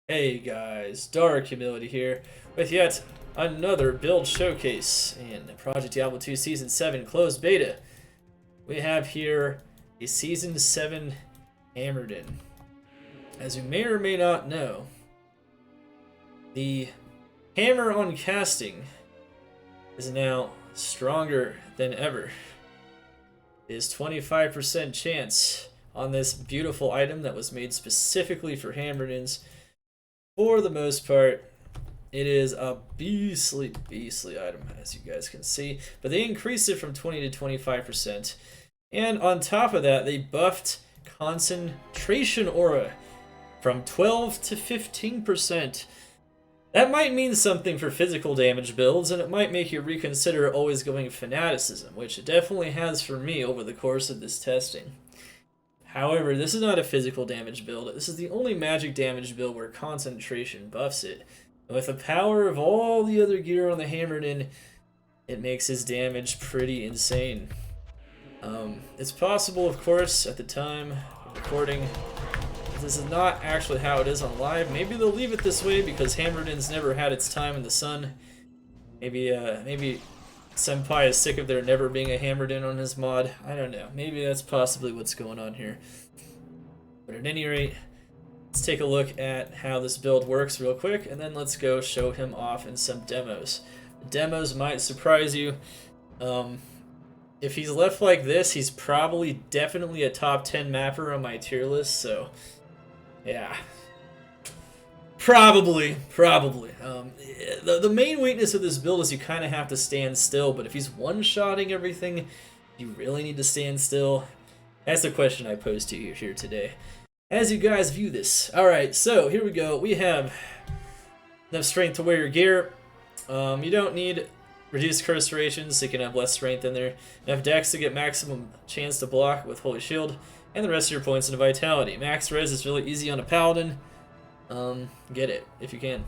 Hey guys, Dark Humility here with yet another build showcase in Project Diablo 2 Season 7 closed beta. We have here a Season 7 Hammerdin. As you may or may not know, the hammer on casting is now stronger than ever. It is 25% chance on this beautiful item that was made specifically for Hammerdins. For the most part, it is a beastly item, as you guys can see. But they increased it from 20 to 25%. And on top of that, they buffed concentration aura from 12 to 15%. That might mean something for physical damage builds, and it might make you reconsider always going fanaticism, which it definitely has for me over the course of this testing. However, this is not a physical damage build. This is the only magic damage build where concentration buffs it. And with the power of all the other gear on the Hammerdin, it makes his damage pretty insane. It's possible, of course, at the time of recording, this is not actually how it is on live. Maybe they'll leave it this way because Hammerdin's never had its time in the sun. Maybe Senpai is sick of there never being a Hammerdin on his mod. I don't know. Maybe that's possibly what's going on here. But at any rate, let's take a look at how this build works real quick, and then let's go show him off in some demos. The demos might surprise you. If he's left like this, he's probably definitely a top 10 mapper on my tier list, so yeah. Probably. The main weakness of this build is you kind of have to stand still, but if he's one-shotting everything, you really need to stand still? That's the question I pose to you here today. As you guys view this. Alright, so here we go. We have enough strength to wear your gear. You don't need reduced curse rations, so you can have less strength in there. Enough dex to get maximum chance to block with Holy Shield, and the rest of your points into Vitality. Max res is really easy on a Paladin. Get it if you can.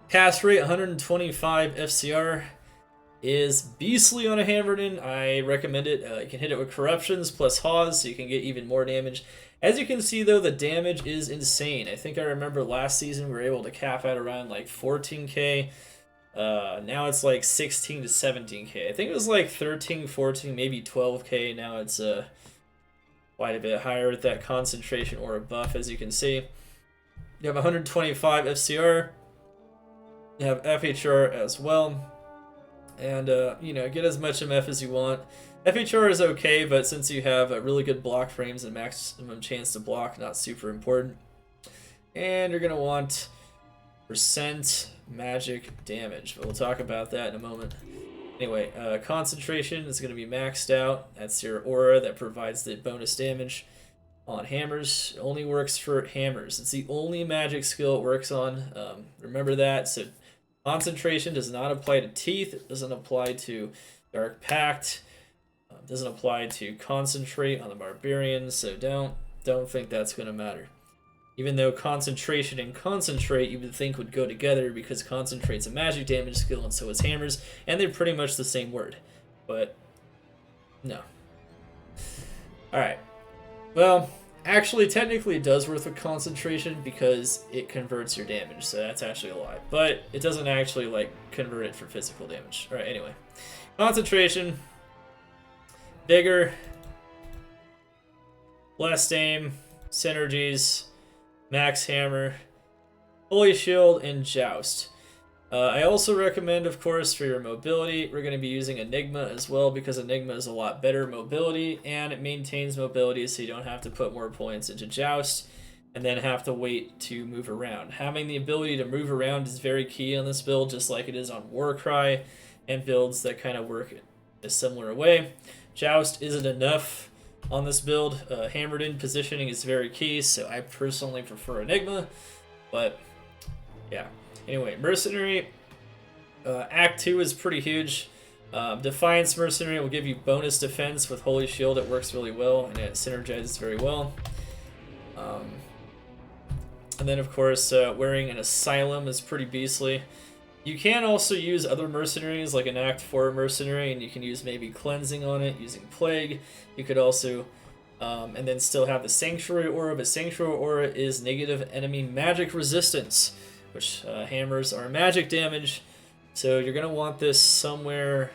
Cast rate 125 FCR is beastly on a Hammerdin. I recommend it. You can hit it with Corruptions plus Hawes, so you can get even more damage. As you can see, though, the damage is insane. I think I remember last season we were able to cap at around like 14k. Now it's like 16 to 17k. I think it was like 13, 14, maybe 12k. Now it's quite a bit higher with that concentration aura buff, as you can see. You have 125 FCR. You have FHR as well. And, you know, get as much MF as you want. FHR is okay, but since you have really good block frames and maximum chance to block, not super important. And you're going to want percent magic damage, but we'll talk about that in a moment. Anyway, concentration is going to be maxed out. That's your aura that provides the bonus damage on hammers. It only works for hammers. It's the only magic skill it works on. Remember that. So concentration does not apply to teeth. It doesn't apply to Dark Pact. It doesn't apply to concentrate on the barbarians. So don't think that's going to matter. Even though concentration and concentrate you would think would go together because concentrate's a magic damage skill and so is hammers, and they're pretty much the same word. But no. Alright. Well, actually technically it does work with concentration because it converts your damage, so that's actually a lie. But it doesn't actually like convert it for physical damage. Alright, anyway. Concentration. Bigger. Blessed aim. Synergies. Max Hammer, Holy Shield, and Joust. I also recommend, of course, for your mobility, we're going to be using Enigma as well because Enigma is a lot better mobility and it maintains mobility so you don't have to put more points into Joust and then have to wait to move around. Having the ability to move around is very key on this build, just like it is on Warcry and builds that kind of work in a similar way. Joust isn't enough on this build. Hammerdin positioning is very key, so I personally prefer Enigma, but yeah. Anyway, Mercenary, Act 2 is pretty huge. Defiance Mercenary will give you bonus defense with Holy Shield. It works really well, and it synergizes very well. And then, of course, wearing an Asylum is pretty beastly. You can also use other mercenaries, like an Act 4 mercenary, and you can use maybe Cleansing on it, using Plague. You could also and then still have the Sanctuary Aura, but Sanctuary Aura is negative enemy magic resistance, which hammers are magic damage, so you're going to want this somewhere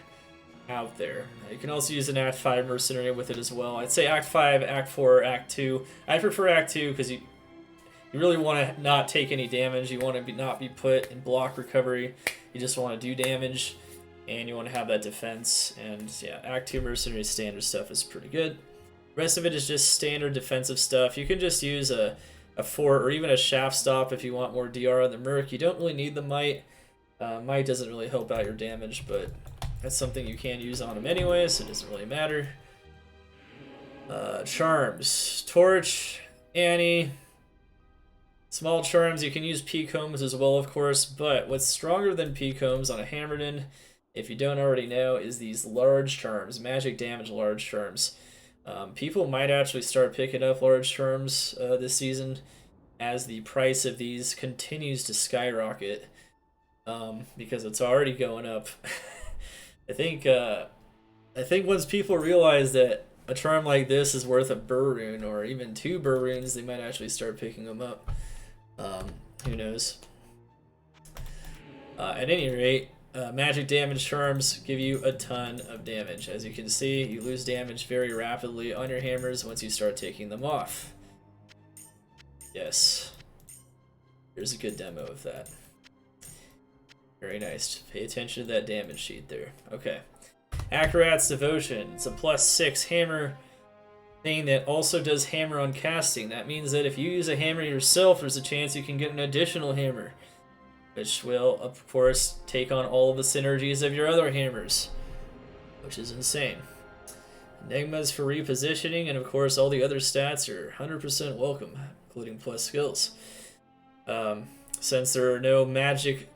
out there. You can also use an Act 5 Mercenary with it as well. I'd say Act 5, Act 4, Act 2. I prefer Act 2 because you really want to not take any damage. You want to not be put in block recovery. You just want to do damage, and you want to have that defense. And yeah, Act 2 Mercenary standard stuff is pretty good. The rest of it is just standard defensive stuff. You can just use a fort or even a shaft stop if you want more DR on the Merc. You don't really need the Might. Might doesn't really help out your damage, but that's something you can use on him anyway, so it doesn't really matter. Charms. Torch, Annie. Small charms, you can use P-Combs as well, of course, but what's stronger than P-Combs on a Hammerdin, if you don't already know, is these large charms, magic damage large charms. People might actually start picking up large charms this season as the price of these continues to skyrocket, because it's already going up. I think once people realize that a charm like this is worth a burr rune or even 2 burr runes, they might actually start picking them up. Who knows? At any rate, magic damage charms give you a ton of damage. As you can see, you lose damage very rapidly on your hammers once you start taking them off. Yes. Here's a good demo of that. Very nice. Pay attention to that damage sheet there. Okay. Akarat's Devotion. It's a +6 hammer thing that also does hammer on casting. That means that if you use a hammer yourself, there's a chance you can get an additional hammer, which will, of course, take on all of the synergies of your other hammers, which is insane. Enigmas for repositioning, and of course all the other stats are 100% welcome, including plus skills. Since there are no magic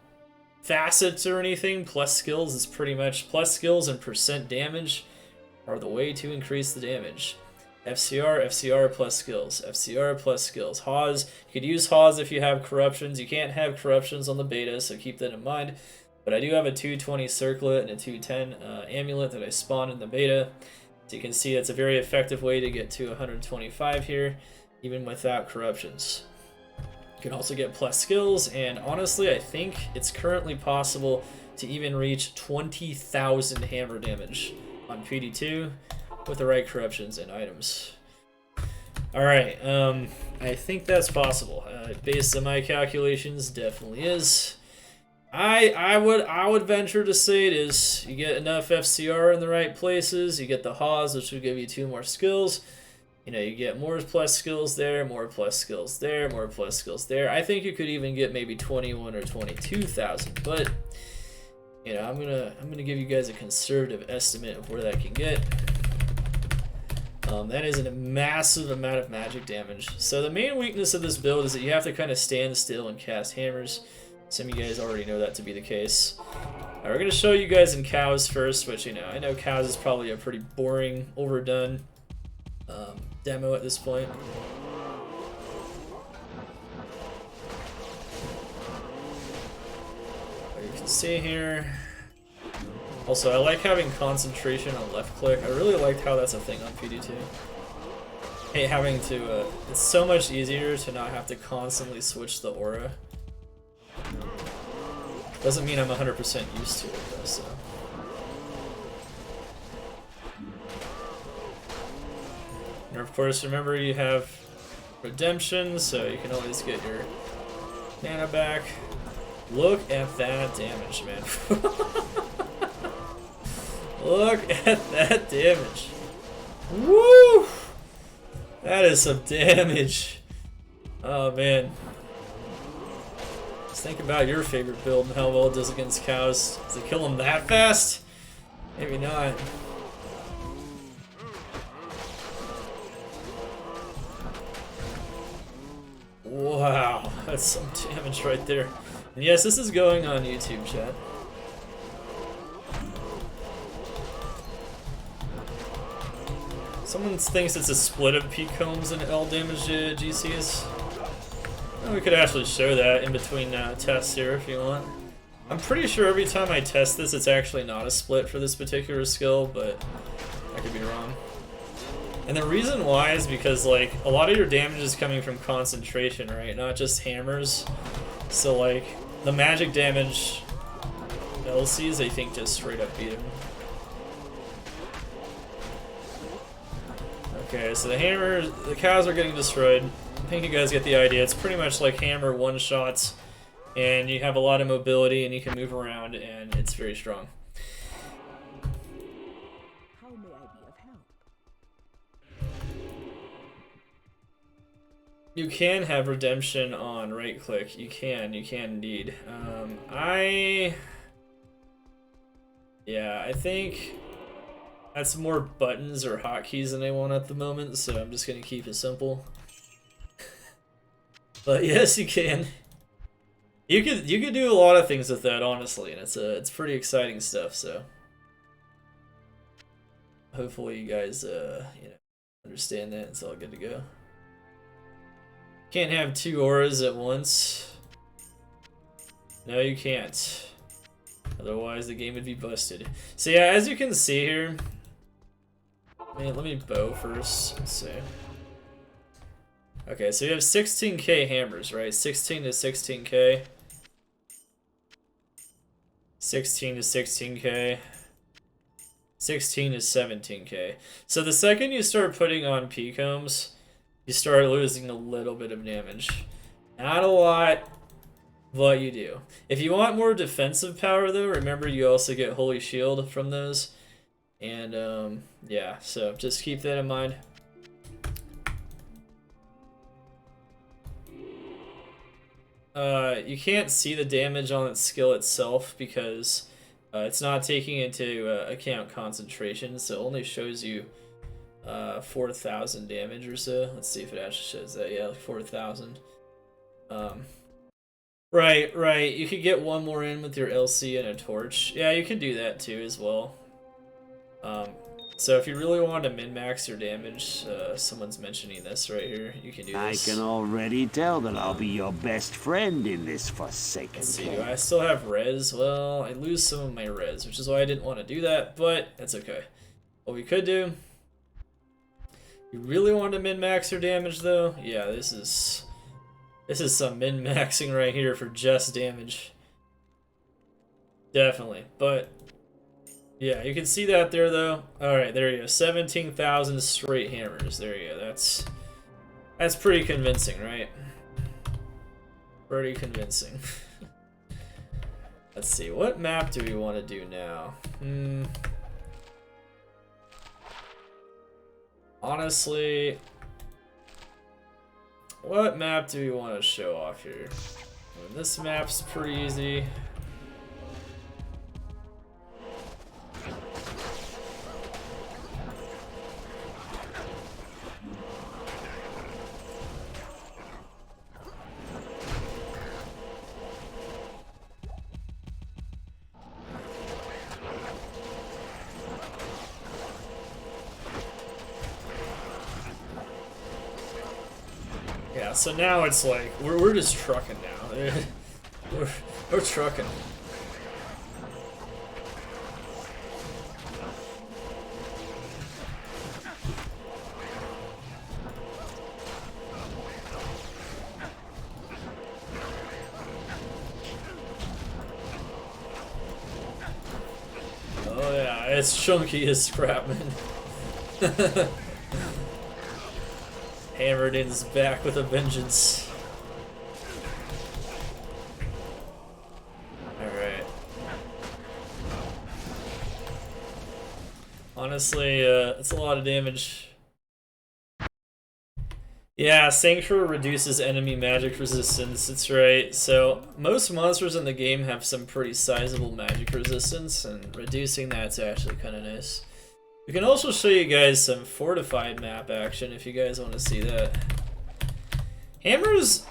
facets or anything, plus skills is pretty much plus skills and percent damage are the way to increase the damage. FCR, FCR plus skills, FCR plus skills. Hawes, you could use Hawes if you have corruptions. You can't have corruptions on the beta, so keep that in mind. But I do have a 220 circlet and a 210 amulet that I spawned in the beta. So you can see it's a very effective way to get to 125 here, even without corruptions. You can also get plus skills, and honestly, I think it's currently possible to even reach 20,000 hammer damage on PD2 with the right corruptions and items. Alright, I think that's possible. Based on my calculations, definitely is. I would venture to say it is. You get enough FCR in the right places, you get the Hawes, which will give you 2 more skills. You know, you get more plus skills there, more plus skills there, more plus skills there. I think you could even get maybe 21 or 22,000, but you know, I'm gonna give you guys a conservative estimate of where that can get. That is a massive amount of magic damage. So the main weakness of this build is that you have to kind of stand still and cast hammers. Some of you guys already know that to be the case. Alright, we're gonna show you guys in cows first, which, you know, I know cows is probably a pretty boring, overdone demo at this point. You can see here. Also, I like having concentration on left click. I really liked how that's a thing on PD2. Hey, having to, it's so much easier to not have to constantly switch the aura. Doesn't mean I'm 100% used to it though, so. And of course, remember you have redemption, so you can always get your mana back. Look at that damage, man. Look at that damage. Woo! That is some damage. Oh man. Just think about your favorite build and how well it does against cows. Does it kill them that fast? Maybe not. Wow, that's some damage right there. And yes, this is going on YouTube, chat. Someone thinks it's a split of P-Combs and L damage GCs. Well, we could actually show that in between tests here if you want. I'm pretty sure every time I test this, it's actually not a split for this particular skill, but I could be wrong. And the reason why is because, like, a lot of your damage is coming from concentration, right? Not just hammers. So, like, the Magic Damage Lcs, I think, just straight up beat him. Okay, so the cows are getting destroyed. I think you guys get the idea. It's pretty much like hammer one-shots, and you have a lot of mobility, and you can move around, and it's very strong. How may I be of help? You can have redemption on right-click. You can indeed. Yeah, I think that's more buttons or hotkeys than I want at the moment, so I'm just gonna keep it simple. But yes, you can. You could do a lot of things with that, honestly, and it's pretty exciting stuff. So hopefully you guys understand that. It's all good to go. Can't have two auras at once. No, you can't. Otherwise, the game would be busted. So yeah, as you can see here, let me bow first. Let's see. Okay, so you have 16k hammers, right? 16 to 16k. 16 to 16k. 16 to 17k. So the second you start putting on P-combs, you start losing a little bit of damage. Not a lot, but you do. If you want more defensive power, though, remember you also get Holy Shield from those. And, yeah, so just keep that in mind. You can't see the damage on its skill itself because it's not taking into account concentration, so it only shows you 4,000 damage or so. Let's see if it actually shows that. Yeah, like 4,000. Right. You could get one more in with your LC and a torch. Yeah, you can do that too as well. So if you really want to min-max your damage, someone's mentioning this right here. You can do this. I can already tell that I'll be your best friend in this forsaken Let's see, camp. do I still have res? Well, I lose some of my res, which is why I didn't want to do that, but that's okay. What we could do, you really want to min-max your damage though? Yeah, this is some min-maxing right here for just damage. Definitely, but yeah, you can see that there though. Alright, there you go. 17,000 straight hammers. There you go. That's pretty convincing, right? Pretty convincing. Let's see, what map do we want to do now? Honestly, what map do we want to show off here? This map's pretty easy. Yeah, so now it's like we're just trucking now. we're trucking. Oh yeah, it's chunky as crap, man. Hammerdin's back with a vengeance. Alright. Honestly, it's a lot of damage. Yeah, Sanctuary reduces enemy magic resistance, that's right. So, most monsters in the game have some pretty sizable magic resistance, and reducing that's actually kind of nice. We can also show you guys some fortified map action if you guys want to see that. Hammers,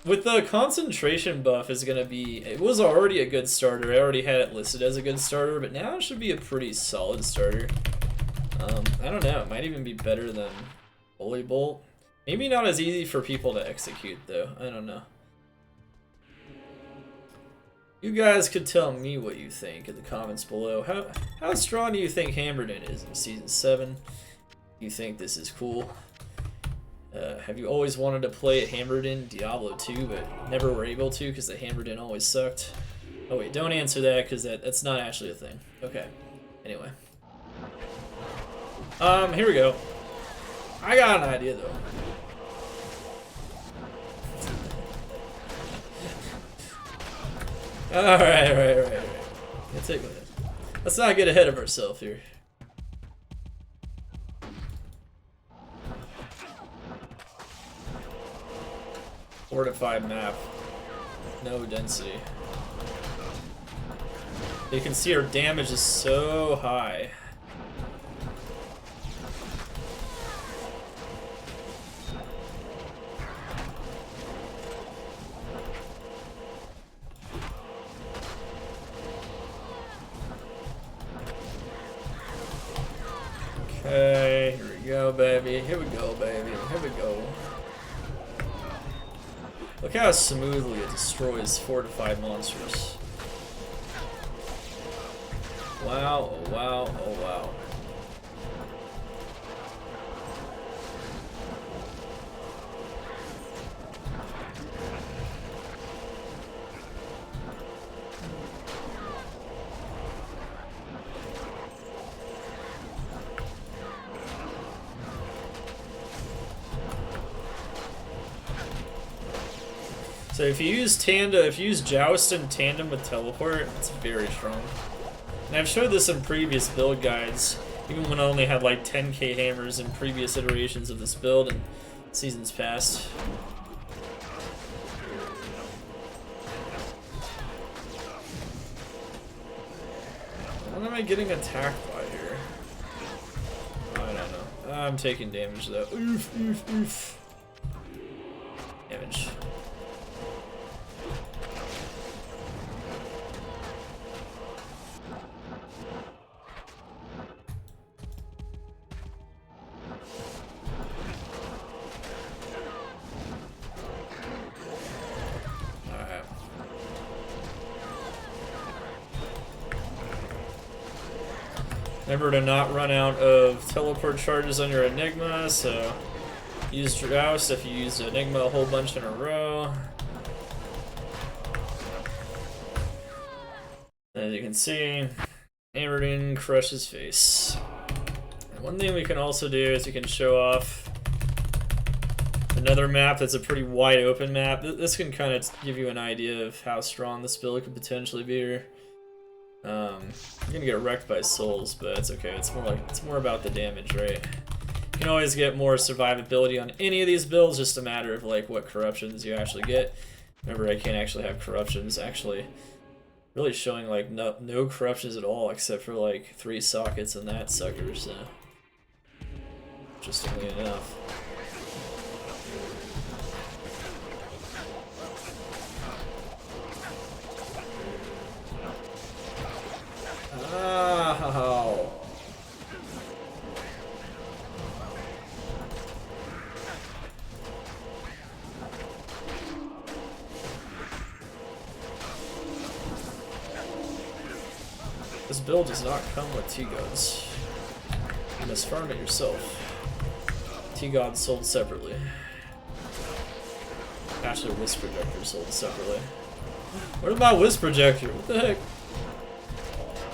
with the concentration buff, is going to be... It was already a good starter. I already had it listed as a good starter, but now it should be a pretty solid starter. I don't know. It might even be better than Holy Bolt. Maybe not as easy for people to execute, though. I don't know. You guys could tell me what you think in the comments below. How strong do you think Hammerdin is in Season 7? you think this is cool. Have you always wanted to play Hammerdin Diablo 2 but never were able to because the Hammerdin always sucked? Oh wait, don't answer that because that's not actually a thing. Okay. Anyway. Here we go. I got an idea though. Alright. Let's not get ahead of ourselves here. Fortified map. No density. You can see our damage is so high. Okay, here we go, baby. Here we go, baby. Here we go. Look how smoothly it destroys fortified monsters. Wow, oh wow, oh wow. So if you use Joust in tandem with Teleport, it's very strong. And I've showed this in previous build guides, even when I only had like 10k hammers in previous iterations of this build and seasons past. What am I getting attacked by here? I don't know. I'm taking damage though. Oof, oof, oof. Damage. Remember to not run out of teleport charges on your Enigma, so use Joust if you use Enigma a whole bunch in a row. As you can see, Hammerdin crushes face. And one thing we can also do is we can show off another map that's a pretty wide open map. This can kind of give you an idea of how strong this build could potentially be here. You're gonna get wrecked by souls, but it's okay. It's more about the damage, right? You can always get more survivability on any of these builds, just a matter of like what corruptions you actually get. Remember, I can't actually have corruptions. Actually, really showing like no corruptions at all, except for like 3 sockets and that sucker. So, interestingly enough. Oh. This build does not come with T-Gods. You must farm it yourself. T-Gods sold separately. Actually, Wisp Projector sold separately. What about Wisp Projector? What the heck?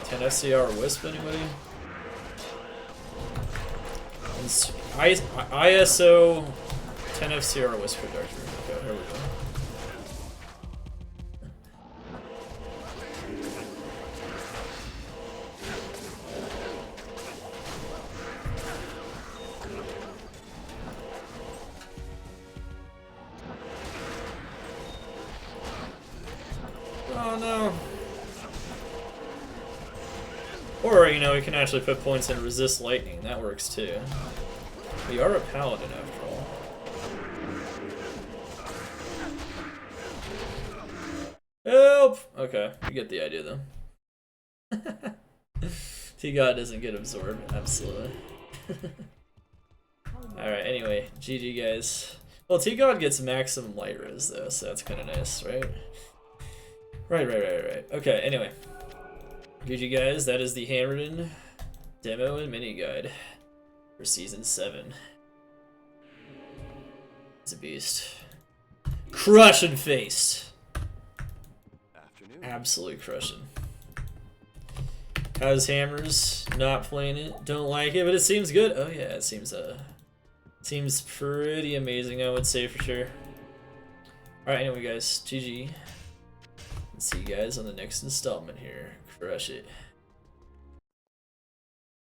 10 FCR Wisp, anybody? ISO 10 FCR Wisp Projector. Okay, here we go. Oh no. Or, you know, we can actually put points in resist lightning. That works too. We are a paladin after all. Help! Okay, you get the idea though. T-God doesn't get absorbed, absolutely. Alright, anyway, GG guys. Well, T-God gets maximum light res though, so that's kind of nice, right? Right. Okay, anyway. GG guys, that is the Hammerdin demo and mini guide. for Season 7. He's a beast. Crushing faced. Absolutely crushing. How's Hammers? Not playing it. Don't like it, but it seems good. Oh yeah, it seems pretty amazing, I would say for sure. Alright, anyway guys, GG. See you guys on the next installment here. Crush it.